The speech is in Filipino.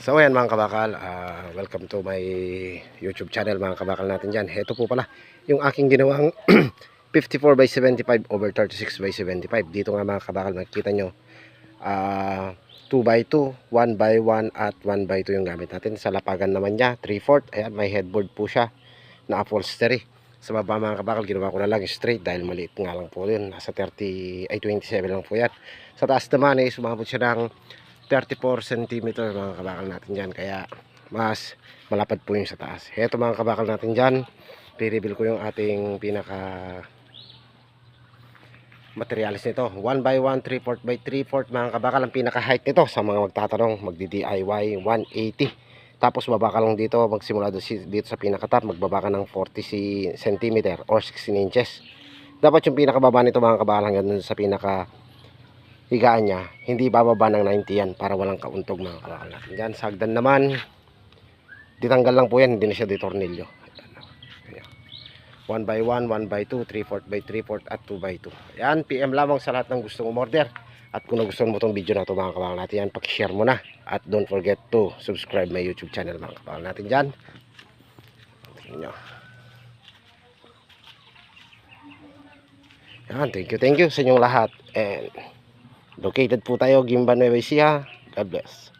So ayan mga kabakal, welcome to my YouTube channel mga kabakal natin dyan. Ito po pala yung aking ginawang 54 by 75 over 36 by 75. Dito nga mga kabakal makikita nyo 2 by 2, 1 by 1 at 1 by 2 yung gamit natin. Sa lapagan naman niya 3/4. Ayan, may headboard po siya na upholstery. Sa baba mga kabakal ginawa ko na lang straight dahil maliit nga lang po yun. Nasa 27 lang po yan. Sa taas naman ay sumabot siya ng 34 cm mga kabakal natin dyan, kaya mas malapad po yung sa taas. Heto mga kabakal natin dyan, i-reveal ko yung ating pinaka materials nito. 1 by 1, 3/4 by 3/4 mga kabakal ang pinaka height nito. Sa mga magtatanong, magdi DIY 180. Tapos baba ka lang dito, magsimula dito sa pinaka top, magbaba ka ng 40 cm or 16 inches. Dapat yung pinaka baba nito mga kabakal hanggang dun sa pinaka higaan niya, hindi bababa ng 90 yan para walang kauntog mga kabakal natin dyan. Sa hagdan naman, ditanggal lang po yan, hindi na siya ditornilyo. 1 by 1, 1 by 2, 3/4 by 3/4 at 2 by 2. Yan, PM lamang sa lahat ng gustong umorder. At kung nagustuhan mo itong video na ito mga kabakal natin yan, pakishare mo na. At don't forget to subscribe my YouTube channel mga kabakal natin dyan. Tingnan nyo. Yan, thank you sa inyong lahat. And located po tayo, Gimba, Nueva Ecija. God bless.